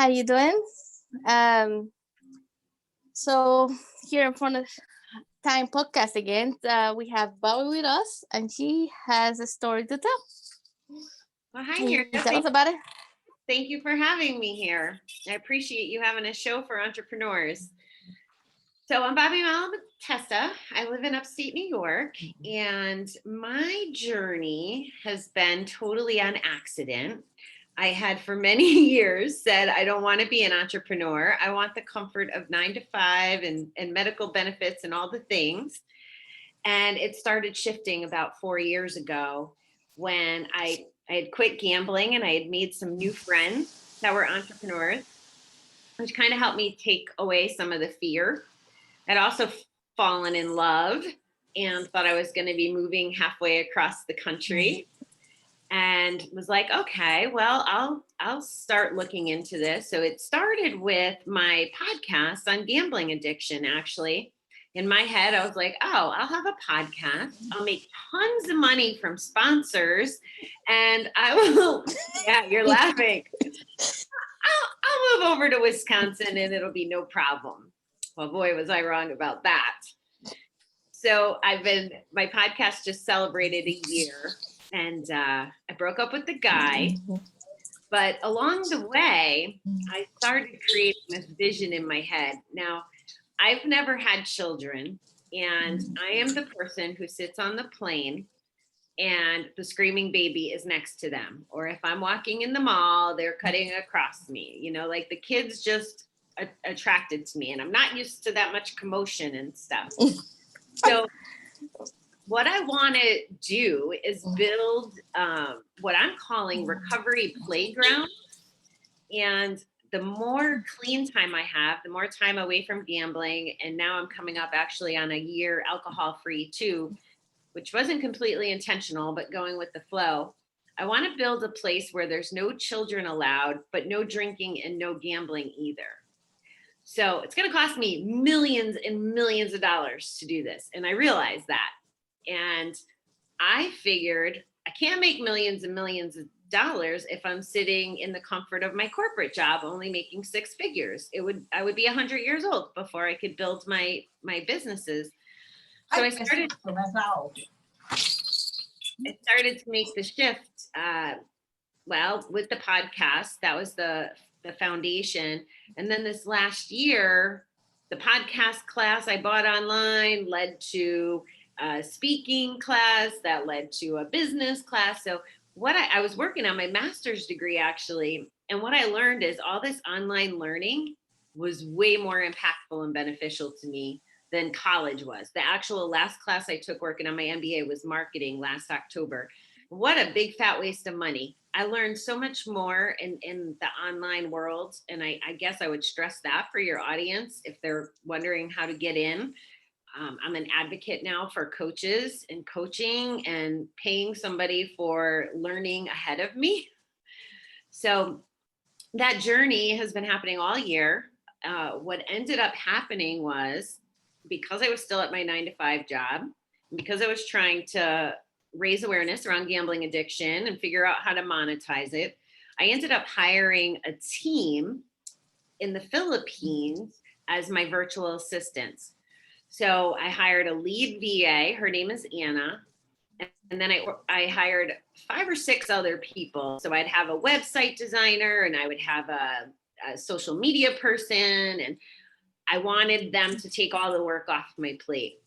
How you doing? Um, so here in front of Time Podcast again, we have Bobbie with us, and she has a story to tell. Well, hi, Can you Niurka. tell us about it? Thank you for having me here. I appreciate you having a show for entrepreneurs. So I'm Bobbie Malatesta. I live in upstate New York, and my journey has been totally on accident. I had for many years said, I don't want to be an entrepreneur. I want the comfort of 9 to 5 and medical benefits and all the things. And it started shifting about 4 years ago when I had quit gambling and I had made some new friends that were entrepreneurs, which kind of helped me take away some of the fear. I'd also fallen in love and thought I was going to be moving halfway across the country and was like, okay, well, I'll start looking into this. So it started with my podcast on gambling addiction, actually. In my head, I was like, oh, I'll have a podcast. I'll make tons of money from sponsors and I will, yeah, you're laughing. I'll move over to Wisconsin and it'll be no problem. Well, boy, was I wrong about that. So my podcast just celebrated a year and I broke up with the guy. But along the way, I started creating this vision in my head. Now, I've never had children, and I am the person who sits on the plane and the screaming baby is next to them. Or if I'm walking in the mall, they're cutting across me. You know, like the kids just attracted to me, and I'm not used to that much commotion and stuff. So what I want to do is build what I'm calling recovery playground. And the more clean time I have, the more time away from gambling. And now I'm coming up actually on a year alcohol-free too, which wasn't completely intentional, but going with the flow. I want to build a place where there's no children allowed, but no drinking and no gambling either. So it's going to cost me millions and millions of dollars to do this. And I realize that. And I figured I can't make millions and millions of dollars if I'm sitting in the comfort of my corporate job, only making 6 figures. I would be 100 years old before I could build my businesses. So I started to make the shift. With the podcast, that was the foundation. And then this last year, the podcast class I bought online led to a speaking class that led to a business class. So what I was working on my master's degree actually, and what I learned is all this online learning was way more impactful and beneficial to me than college was. The actual last class I took working on my MBA was marketing last October. What a big fat waste of money. I learned so much more in the online world. And I guess I would stress that for your audience if they're wondering how to get in. I'm an advocate now for coaches and coaching and paying somebody for learning ahead of me. So that journey has been happening all year. What ended up happening was because I was still at my 9 to 5 job, because I was trying to raise awareness around gambling addiction and figure out how to monetize it, I ended up hiring a team in the Philippines as my virtual assistants. So I hired a lead VA. Her name is Anna. And then I hired 5 or 6 other people. So I'd have a website designer and I would have a social media person. And I wanted them to take all the work off my plate.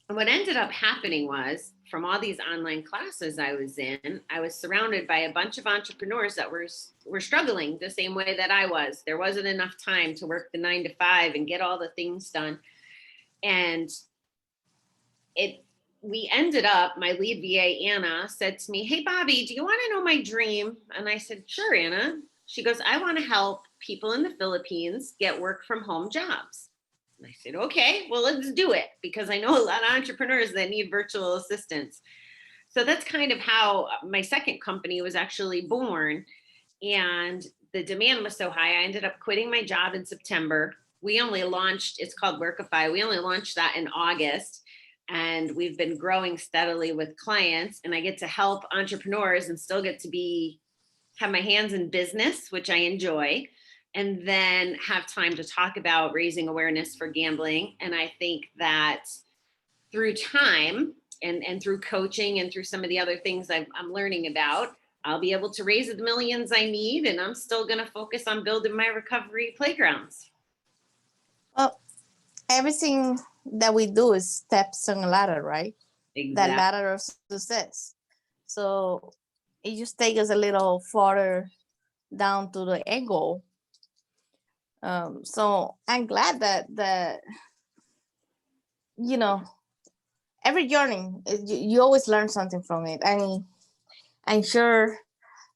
And what ended up happening was from all these online classes I was in, I was surrounded by a bunch of entrepreneurs that were struggling the same way that I was. There wasn't enough time to work the 9 to 5 and get all the things done. And we ended up, my lead VA, Anna, said to me, hey, Bobbie, do you want to know my dream? And I said, sure, Anna. She goes, I want to help people in the Philippines get work from home jobs. And I said, okay, well, let's do it, because I know a lot of entrepreneurs that need virtual assistants. So that's kind of how my second company was actually born. And the demand was so high, I ended up quitting my job in September. We only launched, it's called WorkEFY. We only launched that in August. And we've been growing steadily with clients. And I get to help entrepreneurs and still get to have my hands in business, which I enjoy. and then have time to talk about raising awareness for gambling. And I think that through time and through coaching and through some of the other things I'm learning about, I'll be able to raise the millions I need, and I'm still going to focus on building my recovery playgrounds. Well, everything that we do is steps on a ladder, right? Exactly. That ladder of success. So it just takes us a little farther down to the end goal. So I'm glad that every journey you always learn something from it. And I'm sure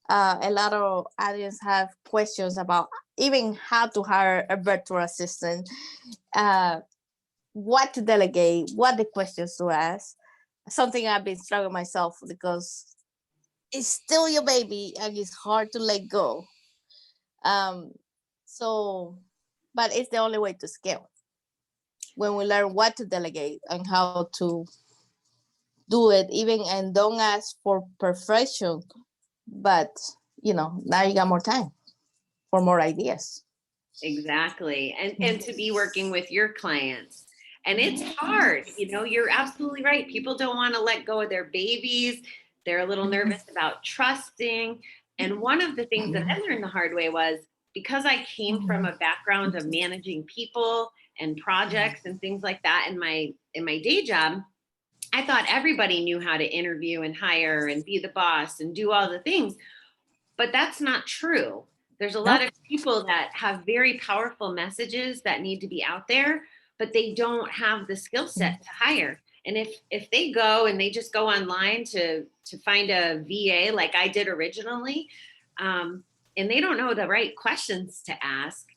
a lot of audience have questions about even how to hire a virtual assistant, what to delegate, what the questions to ask. Something I've been struggling myself because it's still your baby and it's hard to let go. But it's the only way to scale. When we learn what to delegate and how to do it, even and don't ask for perfection, but now you got more time for more ideas. Exactly. And to be working with your clients. And it's hard, you're absolutely right. People don't want to let go of their babies. They're a little nervous about trusting. And one of the things that I learned the hard way was, because I came from a background of managing people and projects and things like that in my day job, I thought everybody knew how to interview and hire and be the boss and do all the things. But that's not true. There's a lot of people that have very powerful messages that need to be out there, but they don't have the skill set to hire. And if they go and they just go online to find a VA like I did originally, and they don't know the right questions to ask,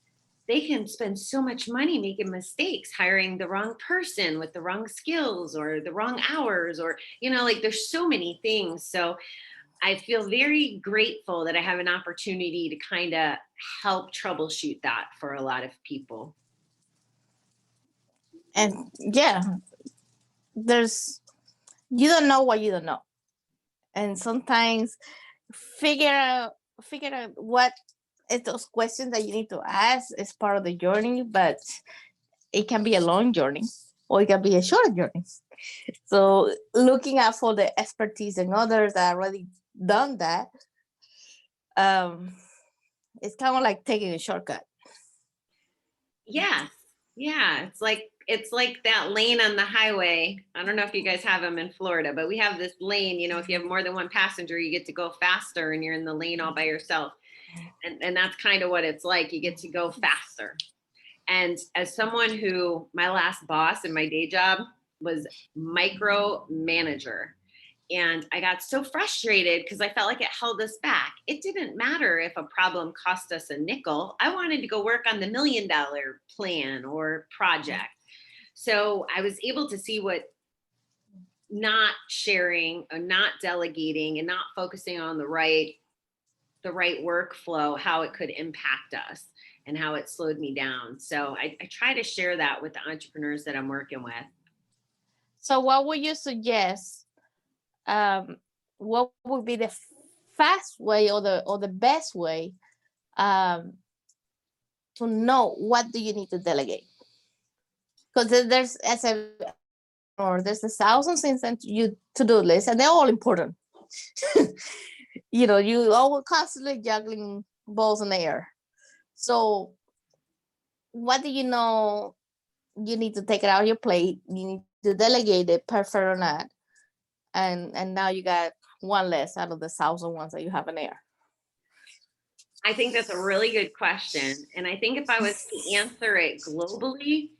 they can spend so much money making mistakes, hiring the wrong person with the wrong skills or the wrong hours, or, there's so many things. So I feel very grateful that I have an opportunity to kind of help troubleshoot that for a lot of people. And you don't know what you don't know. And sometimes figure out what is those questions that you need to ask is part of the journey, but it can be a long journey or it can be a short journey. So looking out for the expertise and others that already done that, it's kind of like taking a shortcut. Yes. Yeah. It's like that lane on the highway. I don't know if you guys have them in Florida, but we have this lane, if you have more than one passenger, you get to go faster and you're in the lane all by yourself. And that's kind of what it's like. You get to go faster. And as someone who, my last boss in my day job was micromanager. And I got so frustrated because I felt like it held us back. It didn't matter if a problem cost us a nickel. I wanted to go work on the $1 million plan or project. So I was able to see what not sharing or not delegating and not focusing on the right workflow, how it could impact us and how it slowed me down. So I try to share that with the entrepreneurs that I'm working with. So what would you suggest? What would be the fast way or the best way to know what do you need to delegate? Because there's there's 1,000 things on your to-do list and they're all important. You all constantly juggling balls in the air. So what do you know you need to take it out of your plate? You need to delegate it, perfect or not. And now you got one less out of the 1,000 ones that you have in there. I think that's a really good question. And I think if I was to answer it globally,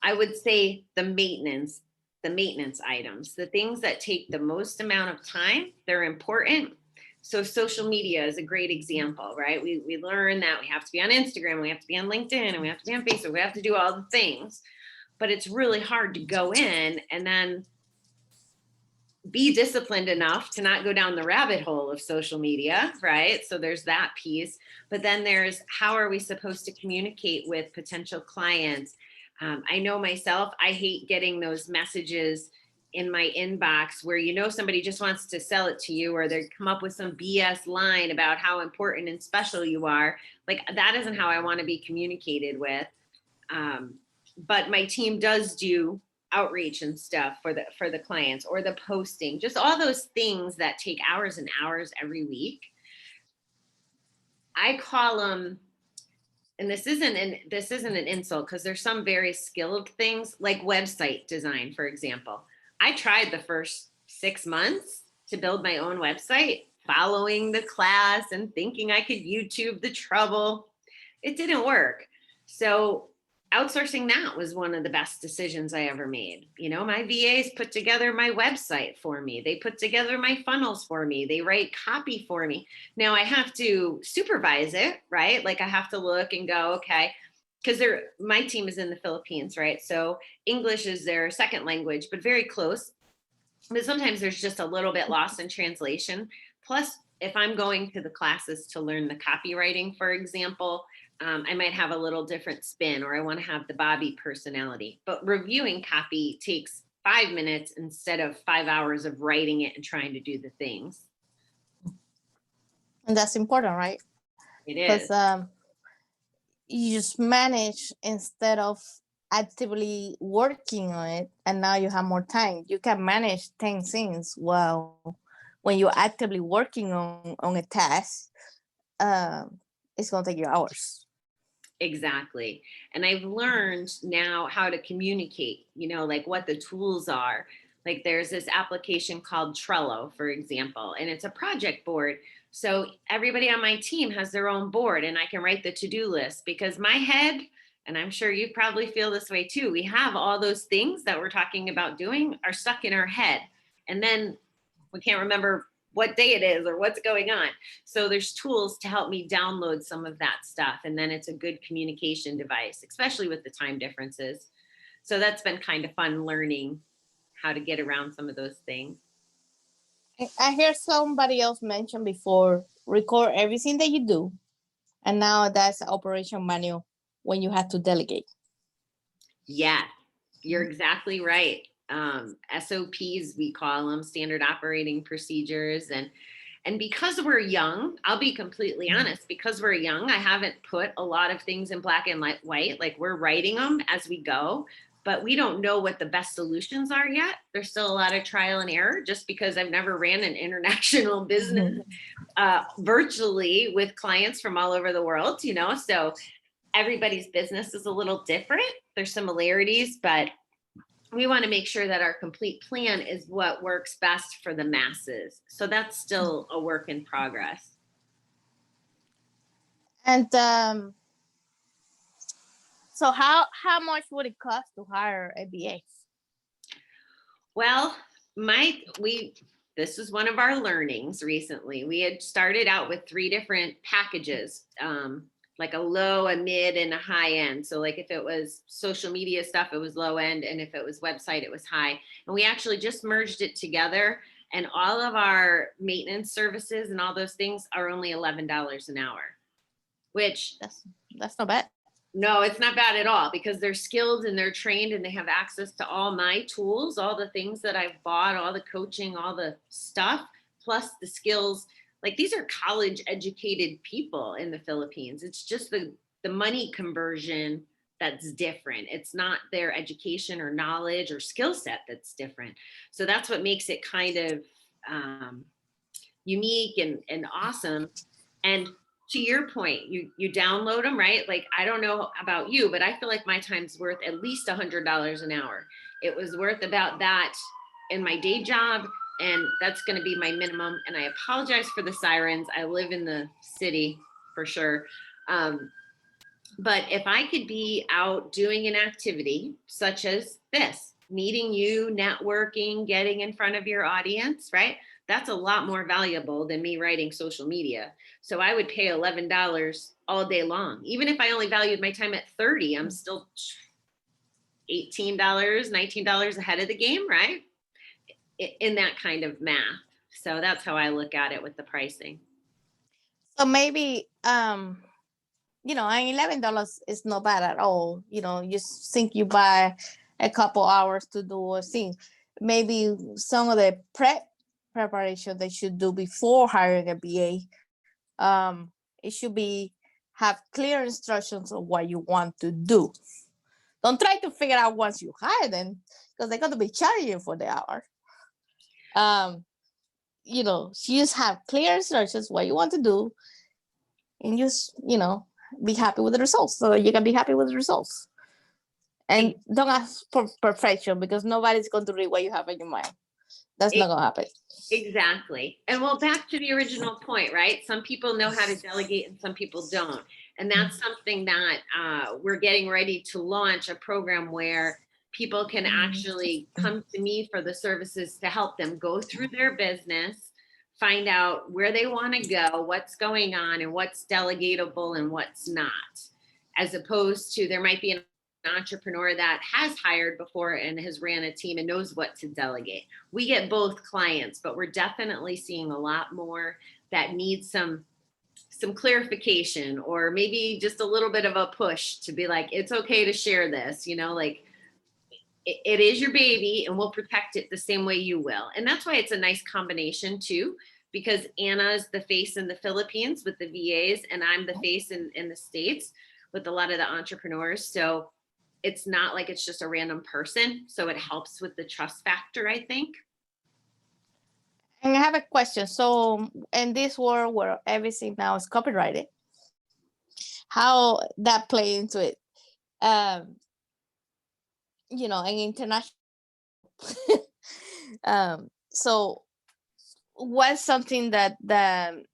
I would say the maintenance items, the things that take the most amount of time, they're important. So social media is a great example, right? We learn that we have to be on Instagram, we have to be on LinkedIn, and we have to be on Facebook, we have to do all the things. But it's really hard to go in and then be disciplined enough to not go down the rabbit hole of social media, right? So there's that piece. But then there's how are we supposed to communicate with potential clients? I know myself, I hate getting those messages in my inbox where, you know, somebody just wants to sell it to you, or they come up with some BS line about how important and special you are. Like, that isn't how I want to be communicated with. But my team does do outreach and stuff for the clients, or the posting, just all those things that take hours and hours every week. I call them, and this isn't an insult, because there's some very skilled things like website design, for example. I tried the first 6 months to build my own website, following the class and thinking I could YouTube the trouble. It didn't work. So outsourcing that was one of the best decisions I ever made. You know, my VAs put together my website for me. They put together my funnels for me. They write copy for me. Now I have to supervise it, right? Like, I have to look and go, okay, because my team is in the Philippines, right? So English is their second language, but very close. But sometimes there's just a little bit lost in translation. Plus, if I'm going to the classes to learn the copywriting, for example, I might have a little different spin, or I want to have the Bobbie personality. But reviewing copy takes 5 minutes instead of 5 hours of writing it and trying to do the things. And that's important, right? It is. Because you just manage instead of actively working on it, and now you have more time. You can manage 10 things. Well, when you're actively working on a task, it's going to take you hours. Exactly. And I've learned now how to communicate, you know, like what the tools are. Like, there's this application called Trello, for example, and it's a project board. So everybody on my team has their own board, and I can write the to-do list, because my head, and I'm sure you probably feel this way too, we have all those things that we're talking about doing are stuck in our head. And then we can't remember what day it is or what's going on. So there's tools to help me download some of that stuff. And then it's a good communication device, especially with the time differences. So that's been kind of fun, learning how to get around some of those things. I hear somebody else mention before, record everything that you do. And now that's an operation manual when you have to delegate. Yeah, you're exactly right. SOPs, we call them, standard operating procedures. And because we're young, I'll be completely honest, because we're young, I haven't put a lot of things in black and white. Like, we're writing them as we go, but we don't know what the best solutions are yet. There's still a lot of trial and error, just because I've never ran an international business virtually with clients from all over the world, you know, so everybody's business is a little different. There's similarities, but we want to make sure that our complete plan is what works best for the masses. So that's still a work in progress. And so how much would it cost to hire a BA? Well, this is one of our learnings recently. We had started out with 3 different packages, like a low, a mid, and a high end. So like, if it was social media stuff, it was low end. And if it was website, it was high. And we actually just merged it together. And all of our maintenance services and all those things are only $11 an hour, which that's not bad. No, it's not bad at all, because they're skilled and they're trained and they have access to all my tools, all the things that I've bought, all the coaching, all the stuff, plus the skills. Like, these are college educated people in the Philippines. It's just the money conversion that's different. It's not their education or knowledge or skill set that's different. So that's what makes it kind of unique and awesome. And to your point, you download them, right? Like, I don't know about you, but I feel like my time's worth at least $100 an hour. It was worth about that in my day job, and that's going to be my minimum. And I apologize for the sirens. I live in the city for sure. But if I could be out doing an activity such as this, meeting you, networking, getting in front of your audience, right? That's a lot more valuable than me writing social media. So I would pay $11 all day long. Even if I only valued my time at $30, I'm still $18, $19 ahead of the game, right? In that kind of math. So that's how I look at it with the pricing. So maybe, you know, $11 is not bad at all. You know, you think you buy a couple hours to do a thing. maybe some of the preparation they should do before hiring a BA. It should be have clear instructions of what you want to do. Don't try to figure out once you hire them, because they're going to be charging you for the hour. Just have clear instructions what you want to do, and just be happy with the results, so you can be happy with the results. And don't ask for perfection, because nobody's going to read what you have in your mind. That's not going to happen. Exactly. And well, back to the original point, right? Some people know how to delegate and some people don't. And that's something that we're getting ready to launch a program where people can actually come to me for the services to help them go through their business, find out where they want to go, what's going on, and what's delegatable and what's not. As opposed to, there might be an entrepreneur that has hired before and has ran a team and knows what to delegate. We get both clients, but we're definitely seeing a lot more that need some clarification, or maybe just a little bit of a push to be like, it's okay to share this, like it is your baby and we'll protect it the same way you will. And that's why it's a nice combination too, because Anna's the face in the Philippines with the VAs and I'm the face in the States with a lot of the entrepreneurs. So it's not like it's just a random person. So it helps with the trust factor, I think. And I have a question. So in this world where everything now is copyrighted, how that play into it? An international. So what's something that the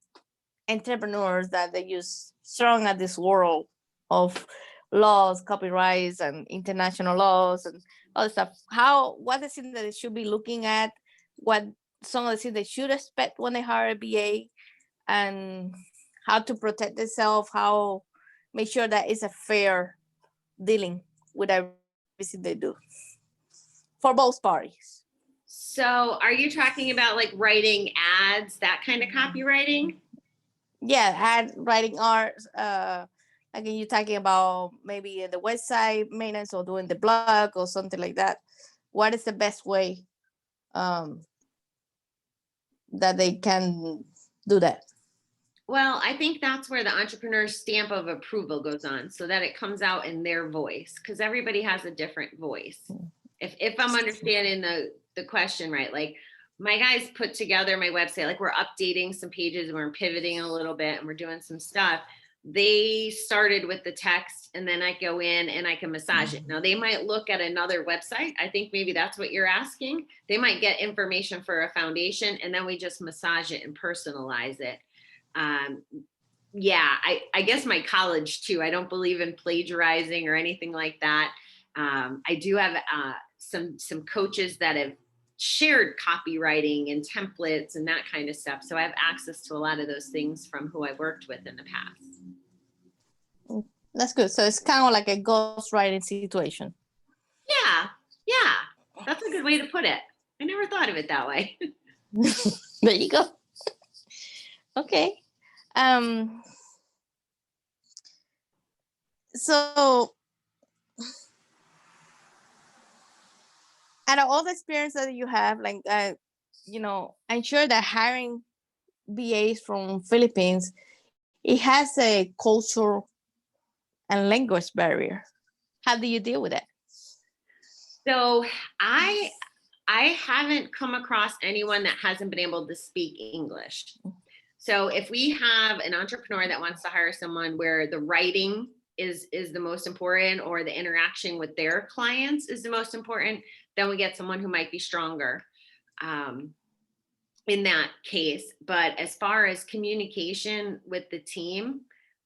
entrepreneurs that they use strong at this world of laws, copyrights, and international laws and all that stuff, what is it that they should be looking at, what some of the things they should expect when they hire a BA, and how to protect themselves, how make sure that it's a fair dealing with everything they do for both parties. So are you talking about like writing ads, that kind of copywriting? Yeah, ad writing art, like you're talking about maybe the website maintenance or doing the blog or something like that. What is the best way that they can do that? Well, I think that's where the entrepreneur's stamp of approval goes on, so that it comes out in their voice, because everybody has a different voice. If I'm understanding the question right, like my guys put together my website, like we're updating some pages and we're pivoting a little bit and we're doing some stuff. They started with the text and then I go in and I can massage it. Now they might look at another website. I think maybe that's what you're asking. They might get information for a foundation and then we just massage it and personalize it. Yeah, I guess my college too. I don't believe in plagiarizing or anything like that. I do have some coaches that have shared copywriting and templates and that kind of stuff. So I have access to a lot of those things from who I worked with in the past. That's good. So it's kind of like a ghostwriting situation. Yeah, that's a good way to put it. I never thought of it that way. There you go. Okay. So out of all the experience that you have, like I'm sure that hiring BAs from Philippines, it has a cultural and language barrier. How do you deal with it? So I haven't come across anyone that hasn't been able to speak English. So if we have an entrepreneur that wants to hire someone where the writing is the most important, or the interaction with their clients is the most important, then we get someone who might be stronger in that case. But as far as communication with the team,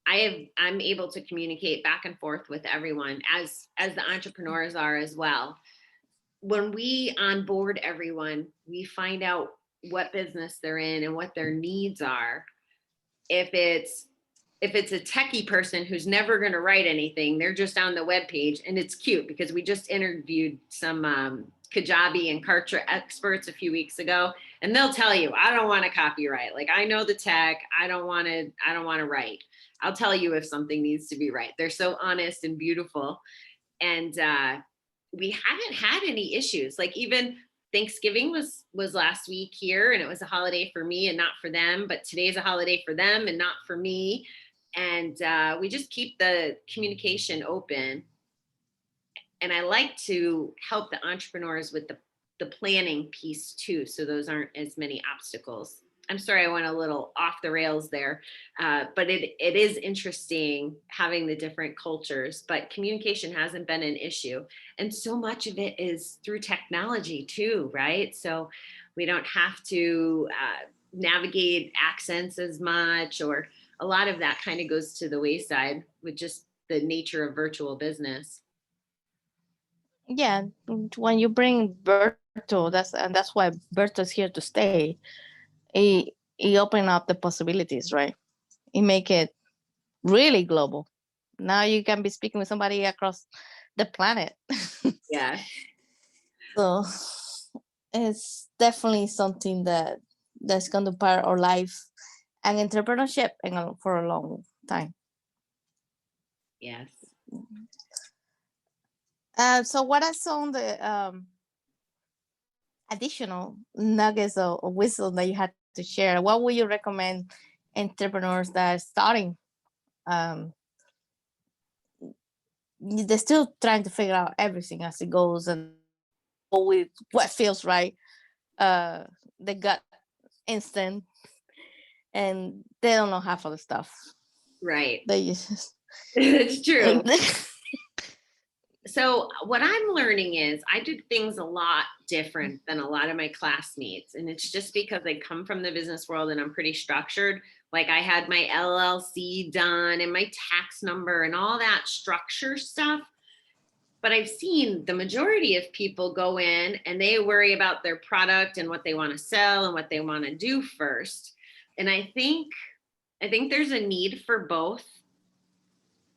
I'm able to communicate back and forth with everyone as the entrepreneurs are as well. When we onboard everyone, we find out what business they're in and what their needs are. If it's a techie person who's never going to write anything, they're just on the webpage, and it's cute because we just interviewed some Kajabi and Kartra experts a few weeks ago, and they'll tell you, I don't want to copyright. Like, I know the tech, I don't want to write. I'll tell you if something needs to be right. They're so honest and beautiful. And we haven't had any issues. Like, even Thanksgiving was last week here, and it was a holiday for me and not for them, but today's a holiday for them and not for me. And we just keep the communication open. And I like to help the entrepreneurs with the planning piece too, so those aren't as many obstacles. I'm sorry, I went a little off the rails there, but it is interesting having the different cultures, but communication hasn't been an issue. And so much of it is through technology too, right? So we don't have to navigate accents as much, or a lot of that kind of goes to the wayside with just the nature of virtual business. Yeah, when you bring virtual, that's why virtual is here to stay. It open up the possibilities, right? It make it really global. Now you can be speaking with somebody across the planet. Yeah. So it's definitely something that's going to part our life and entrepreneurship for a long time. Yes. So what are some of the additional nuggets of wisdom that you had to share? What would you recommend entrepreneurs that are starting? They're still trying to figure out everything as it goes and go with what feels right. The gut instinct, and they don't know half of the stuff. Right. They just It's true. So what I'm learning is I do things a lot different than a lot of my classmates. And it's just because I come from the business world and I'm pretty structured. Like I had my LLC done and my tax number and all that structure stuff. But I've seen the majority of people go in and they worry about their product and what they want to sell and what they want to do first. And I think there's a need for both.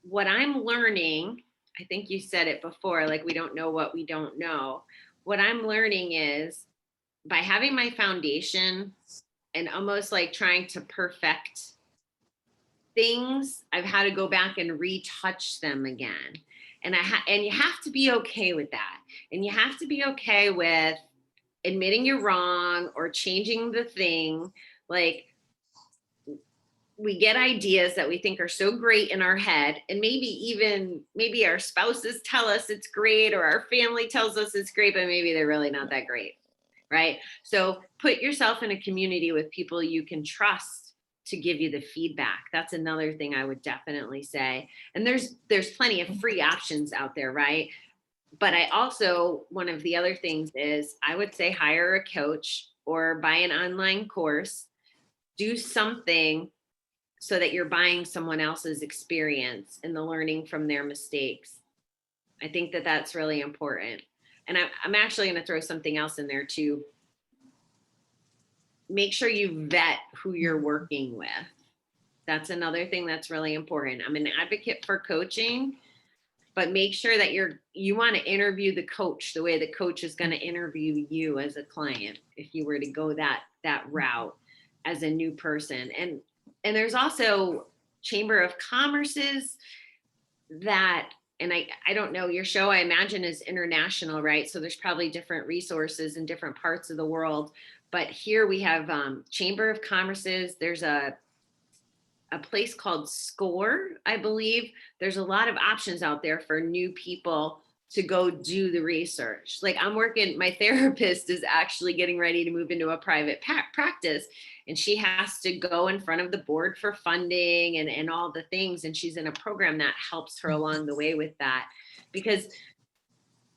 What I'm learning, I think you said it before, like we don't know what we don't know. What I'm learning is by having my foundation and almost like trying to perfect things, I've had to go back and retouch them again. And you have to be okay with that. And you have to be okay with admitting you're wrong or changing the thing. Like we get ideas that we think are so great in our head, and maybe our spouses tell us it's great, or our family tells us it's great, but maybe they're really not that great, right? So put yourself in a community with people you can trust to give you the feedback. That's another thing I would definitely say. And there's plenty of free options out there, right? But I also, one of the other things is I would say hire a coach or buy an online course, do something so that you're buying someone else's experience and the learning from their mistakes. I think that that's really important. And I'm actually going to throw something else in there too. Make sure you vet who you're working with. That's another thing that's really important. I'm an advocate for coaching, but make sure that you want to interview the coach the way the coach is going to interview you as a client if you were to go that route as a new person. And there's also Chamber of Commerce's that, and I don't know, your show I imagine is international, right? So there's probably different resources in different parts of the world. But here we have Chamber of Commerce's. There's a place called SCORE, I believe. There's a lot of options out there for new people to go do the research. Like my therapist is actually getting ready to move into a private practice, and she has to go in front of the board for funding and all the things. And she's in a program that helps her along the way with that, because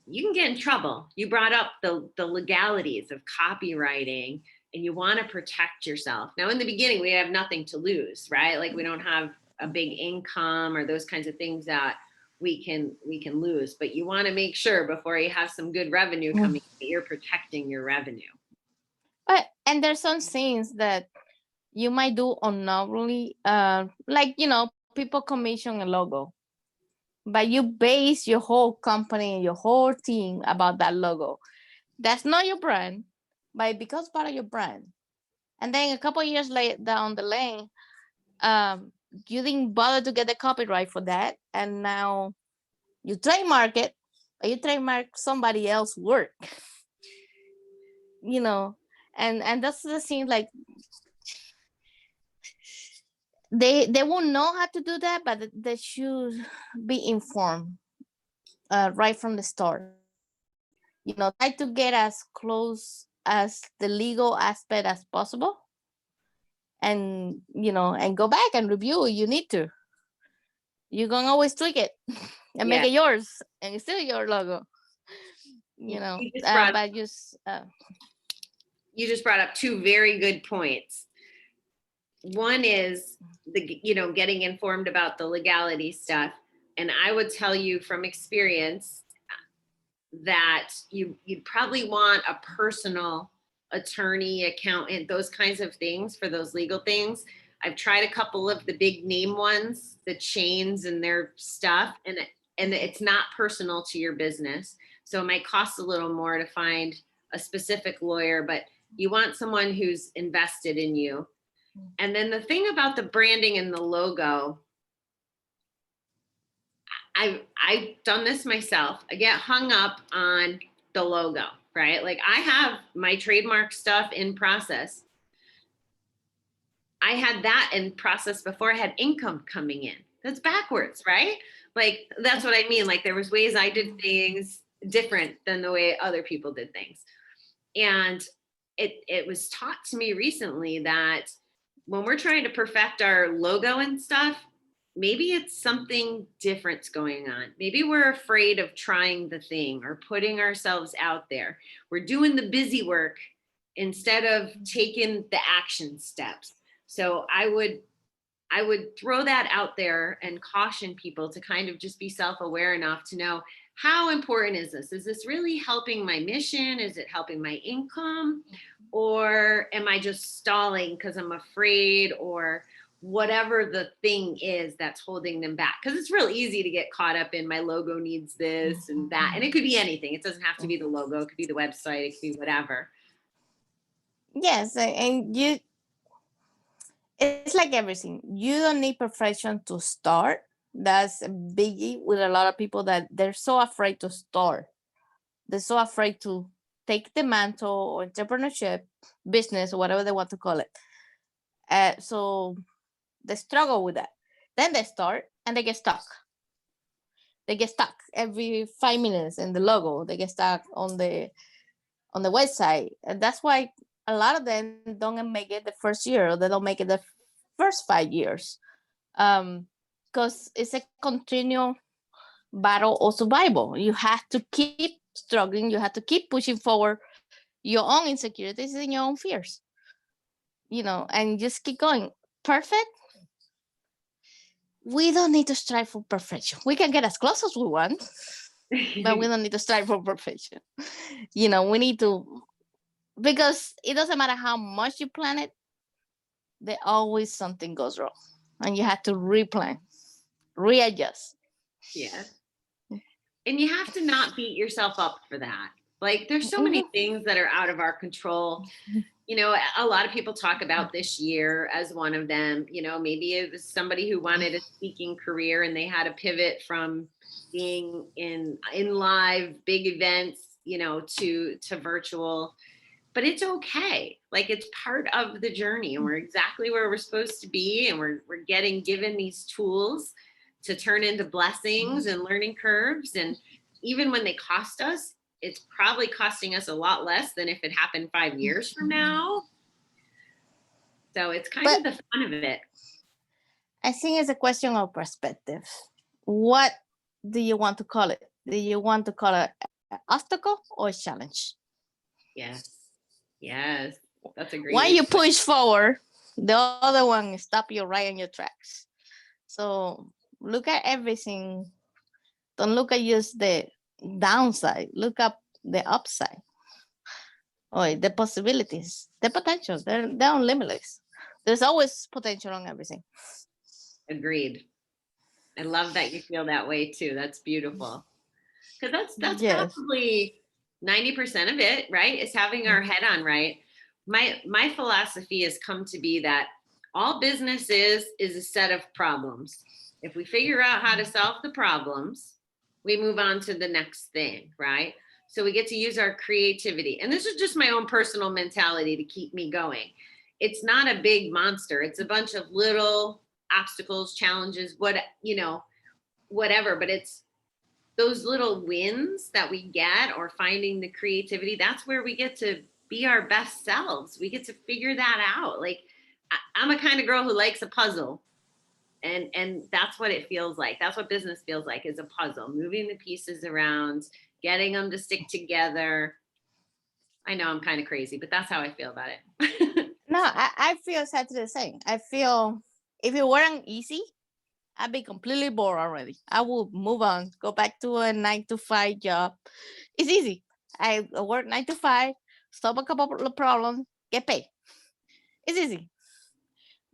you can get in trouble. You brought up the legalities of copywriting, and you want to protect yourself. Now, in the beginning, we have nothing to lose, right? Like we don't have a big income or those kinds of things that we can lose, but you want to make sure before you have some good revenue coming, that you're protecting your revenue. And there's some things that you might do unknowingly, like, people commission a logo, but you base your whole company and your whole team about that logo. That's not your brand, but it becomes part of your brand. And then a couple of years later down the lane, you didn't bother to get the copyright for that, and now you trademark it, or you trademark somebody else's work. you know, and that's the thing, like they won't know how to do that, but they should be informed right from the start. Try to get as close as the legal aspect as possible, and go back and review if you need to. You can always tweak it and make Yeah. it yours, and it's still your logo. You just brought But just you just brought up two very good points. One is getting informed about the legality stuff. And I would tell you from experience that you'd probably want a personal attorney, accountant, those kinds of things for those legal things. I've tried a couple of the big name ones, the chains and their stuff, and it's not personal to your business. So it might cost a little more to find a specific lawyer, but you want someone who's invested in you. And then the thing about the branding and the logo, I've done this myself. I get hung up on the logo, right? Like I have my trademark stuff in process. I had that in process before I had income coming in. That's backwards, right? Like that's what I mean. Like there was ways I did things different than the way other people did things. And it was taught to me recently that when we're trying to perfect our logo and stuff, maybe it's something different's going on. Maybe we're afraid of trying the thing or putting ourselves out there. We're doing the busy work instead of taking the action steps. So I would throw that out there and caution people to kind of just be self-aware enough to know, how important is this? Is this really helping my mission? Is it helping my income? Or am I just stalling because I'm afraid, or whatever the thing is that's holding them back? Because it's real easy to get caught up in my logo needs this and that. And it could be anything. It doesn't have to be the logo. It could be the website. It could be whatever. yes, and it's like everything. You don't need perfection to start. That's a biggie with a lot of people, that they're so afraid to start. They're so afraid to take the mantle or entrepreneurship, business, or whatever they want to call it. So they struggle with that. Then they start and they get stuck. They get stuck every 5 minutes in the logo. They get stuck on the website, and that's why a lot of them don't make it the first year, or they don't make it the first 5 years, because it's a continual battle of survival. You have to keep struggling. You have to keep pushing forward your own insecurities and your own fears, and just keep going. Perfect? We don't need to strive for perfection. We can get as close as we want, but we don't need to strive for perfection. We need to, because it doesn't matter how much you plan it, there always something goes wrong, and you have to replan, readjust. Yeah. And you have to not beat yourself up for that. Like there's so many things that are out of our control. A lot of people talk about this year as one of them. Maybe it was somebody who wanted a speaking career and they had to pivot from being in live big events, to virtual. But it's okay. Like it's part of the journey, and we're exactly where we're supposed to be, and we're getting given these tools to turn into blessings and learning curves. And even when they cost us, it's probably costing us a lot less than if it happened 5 years from now. So it's kind of the fun of it. I think it's a question of perspective. What do you want to call it? Do you want to call it an obstacle or a challenge? Yes, that's a great. One you push forward, the other one stop you right in your tracks. So look at everything. Don't look at just the downside. Look up the upside. Or the possibilities, the potential. They're limitless. There's always potential on everything. Agreed. I love that you feel that way too. That's beautiful. Because that's yes. probably 90% of it, right? Is having our head on right. My philosophy has come to be that all business is a set of problems. If we figure out how to solve the problems, we move on to the next thing, right? So we get to use our creativity. And this is just my own personal mentality to keep me going. It's not a big monster. It's a bunch of little obstacles, challenges, whatever, but it's those little wins that we get, or finding the creativity. That's where we get to be our best selves. We get to figure that out. Like, I'm a kind of girl who likes a puzzle. And that's what it feels like. That's what business feels like, is a puzzle, moving the pieces around, getting them to stick together. I know I'm kind of crazy, but that's how I feel about it. No, I feel exactly the same. I feel if it weren't easy, I'd be completely bored already. I would move on, go back to a 9 to 5 job. It's easy. I work 9 to 5, solve a couple of problems, get paid. It's easy.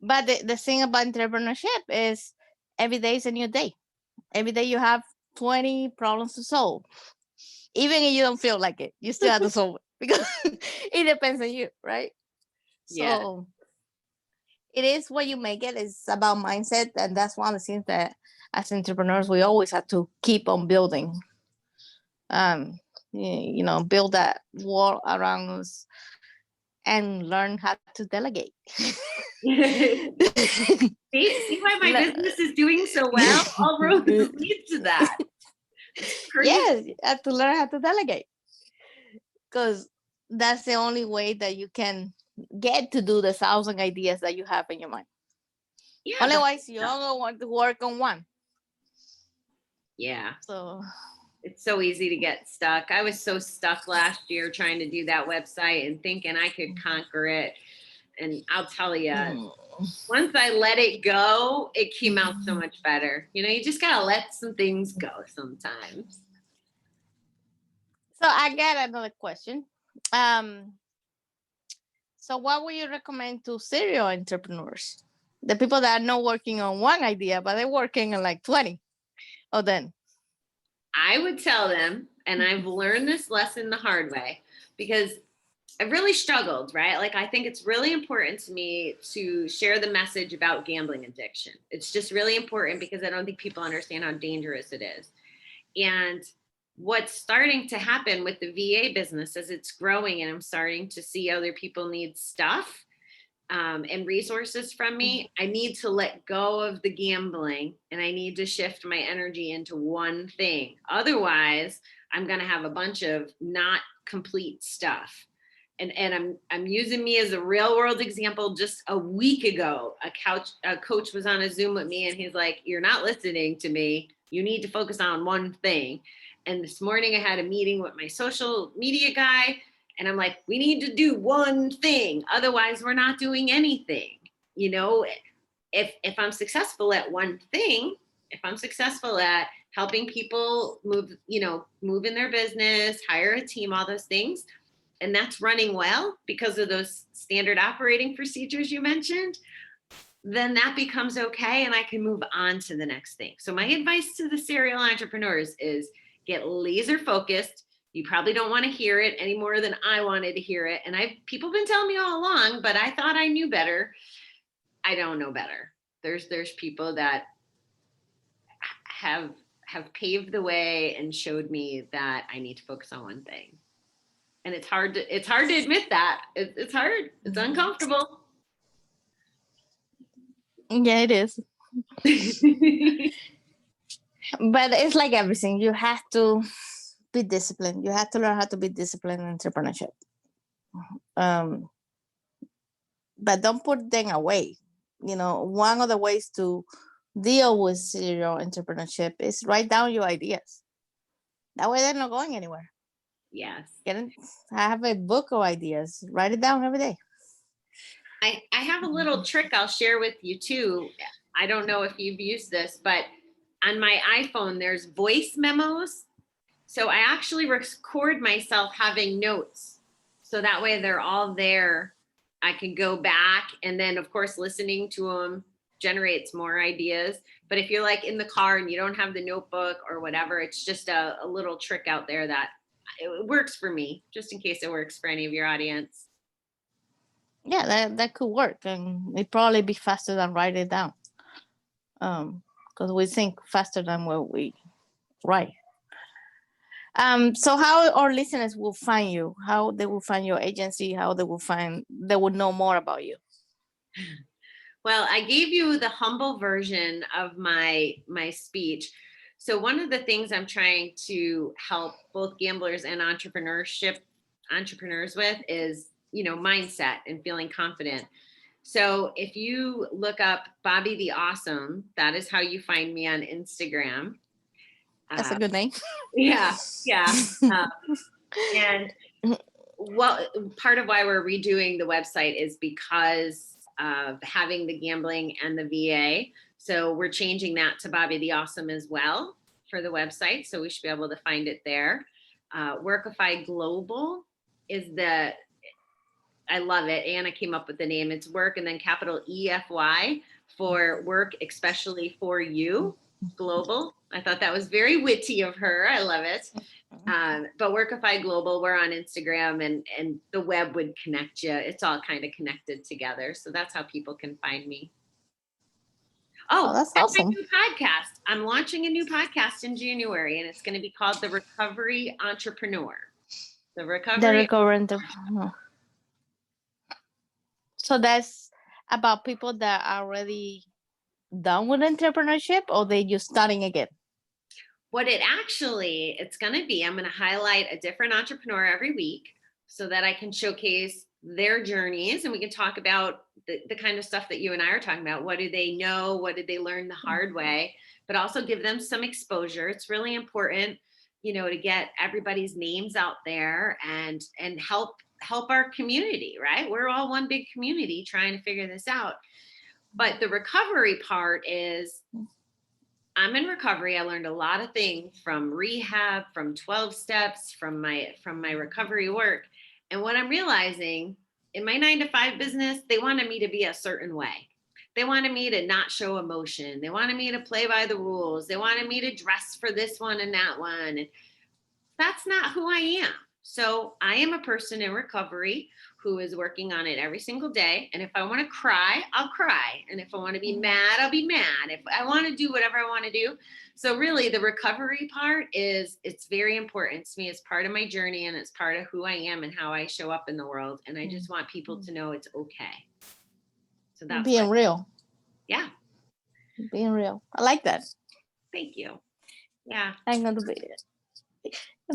But the thing about entrepreneurship is every day is a new day. Every day you have 20 problems to solve. Even if you don't feel like it, you still have to solve it because it depends on you, right? Yeah. So it is what you make it. It's about mindset. And that's one of the things that as entrepreneurs, we always have to keep on building. Build that wall around us and learn how to delegate. See why my business is doing so well? All roads lead to that. Yes, you have to learn how to delegate, because that's the only way that you can get to do the 1,000 ideas that you have in your mind. Yeah, otherwise, you only want to work on one. Yeah. So it's so easy to get stuck. I was so stuck last year trying to do that website and thinking I could conquer it. And I'll tell you, once I let it go, it came out so much better. You just got to let some things go sometimes. So I got another question. So what would you recommend to serial entrepreneurs? The people that are not working on one idea, but they're working on like 20 of them. I would tell them, and I've learned this lesson the hard way, because I really struggled, right? Like, I think it's really important to me to share the message about gambling addiction. It's just really important because I don't think people understand how dangerous it is. And what's starting to happen with the VA business as it's growing, and I'm starting to see other people need stuff and resources from me, I need to let go of the gambling and I need to shift my energy into one thing. Otherwise, I'm going to have a bunch of not complete stuff. And I'm using me as a real world example. Just a week ago, a coach was on a Zoom with me and he's like, "You're not listening to me. You need to focus on one thing." And this morning I had a meeting with my social media guy. And I'm like, we need to do one thing. Otherwise, we're not doing anything. If I'm successful at one thing, if I'm successful at helping people move in their business, hire a team, all those things, and that's running well because of those standard operating procedures you mentioned, then that becomes okay. And I can move on to the next thing. So my advice to the serial entrepreneurs is get laser focused. You probably don't want to hear it any more than I wanted to hear it. And people have been telling me all along, but I thought I knew better. I don't know better. There's people that have paved the way and showed me that I need to focus on one thing. And it's hard to admit that. It's hard. It's uncomfortable. Yeah, it is. But it's like everything. You have to be disciplined. You have to learn how to be disciplined in entrepreneurship. But don't put them away. One of the ways to deal with serial entrepreneurship is write down your ideas. That way they're not going anywhere. Yes. I have a book of ideas. Write it down every day. I have a little trick I'll share with you too. I don't know if you've used this, but on my iPhone, there's voice memos. So I actually record myself having notes. So that way they're all there. I can go back, and then of course, listening to them generates more ideas. But if you're like in the car and you don't have the notebook or whatever, it's just a little trick out there that it works for me, just in case it works for any of your audience. Yeah, that could work, and it'd probably be faster than write it down. Because we think faster than what we write. So how our listeners will find you, how they will find your agency, how they will know more about you. Well, I gave you the humble version of my speech. So one of the things I'm trying to help both gamblers and entrepreneurs with is, mindset and feeling confident. So if you look up Bobbie the Awesome, that is how you find me on Instagram. That's a good name. Yeah. And part of why we're redoing the website is because of having the gambling and the VA. So we're changing that to Bobbie the Awesome as well for the website. So we should be able to find it there. WorkEFY Global is I love it. Anna came up with the name. It's work and then capital EFY for work, especially for you, global. I thought that was very witty of her. I love it. But WorkEFY Global, we're on Instagram and the web would connect you. It's all kind of connected together. So that's how people can find me. Oh, that's awesome. My new podcast. I'm launching a new podcast in January and it's going to be called The Recovery Entrepreneur. The Recovery Entrepreneur. So that's about people that are already done with entrepreneurship, or they just starting again? What it's going to be, I'm going to highlight a different entrepreneur every week so that I can showcase their journeys and we can talk about the kind of stuff that you and I are talking about. What do they know? What did they learn the hard way? But also give them some exposure. It's really important, to get everybody's names out there and help our community, right? We're all one big community trying to figure this out. But the recovery part is, I'm in recovery. I learned a lot of things from rehab, from 12 steps, from my recovery work. And what I'm realizing in my 9-to-5 business, they wanted me to be a certain way. They wanted me to not show emotion. They wanted me to play by the rules. They wanted me to dress for this one and that one. And that's not who I am. So I am a person in recovery who is working on it every single day. And if I want to cry, I'll cry. And if I want to be mad, I'll be mad. If I want to do whatever I want to do. So really the recovery part it's very important to me. It's part of my journey and it's part of who I am and how I show up in the world. And I just want people to know it's okay. So that's being real. Yeah. Being real. I like that. Thank you. Yeah. I'm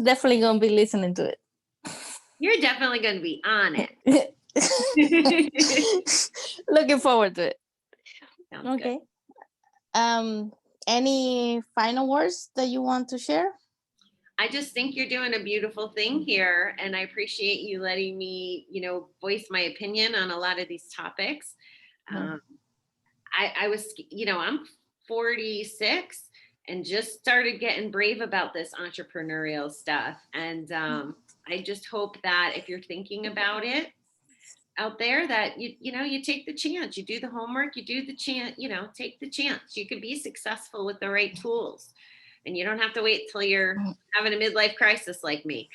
definitely going to be listening to it. You're definitely going to be on it. Looking forward to it. Sounds okay. Good. Any final words that you want to share? I just think you're doing a beautiful thing here. And I appreciate you letting me, voice my opinion on a lot of these topics. I was, I'm 46 and just started getting brave about this entrepreneurial stuff. And I just hope that if you're thinking about it out there, that you take the chance, you do the homework, you do the chance, take the chance. You could be successful with the right tools, and you don't have to wait till you're having a midlife crisis like me.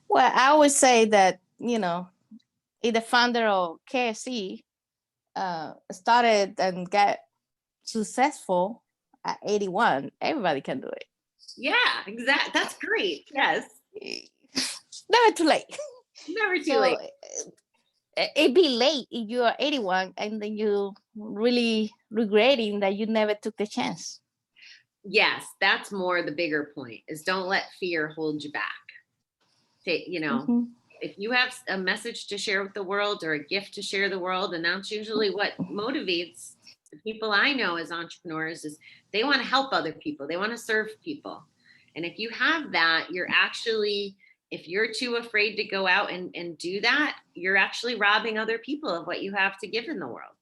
Well, I always say that, if the founder of KFC started and got successful at 81, everybody can do it. Yeah, exactly. That's great. Yes. Never too late. Never too late. It'd be late if you are 81 and then you really regretting that you never took the chance. Yes, that's more the bigger point, is don't let fear hold you back. If you have a message to share with the world or a gift to share the world, and that's usually what motivates the people I know as entrepreneurs, is they want to help other people. They want to serve people. And if you have that, you're actually, if you're too afraid to go out and do that, you're actually robbing other people of what you have to give in the world.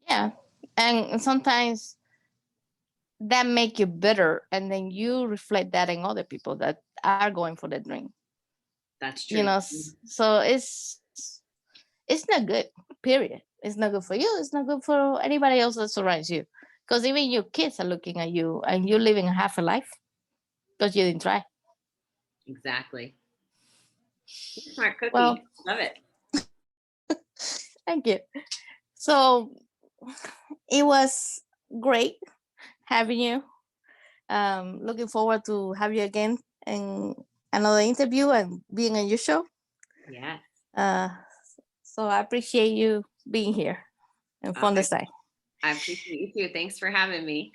Yeah. And sometimes that make you bitter, and then you reflect that in other people that are going for the dream. That's true. So it's not good, period. It's not good for you. It's not good for anybody else that surrounds you. Because even your kids are looking at you and you're living half a life because you didn't try. Exactly. Smart cookie. Well, love it. Thank you. So it was great having you. Looking forward to have you again in another interview and being on your show. Yes. So I appreciate you being here and from the side. I appreciate you too. Thanks for having me.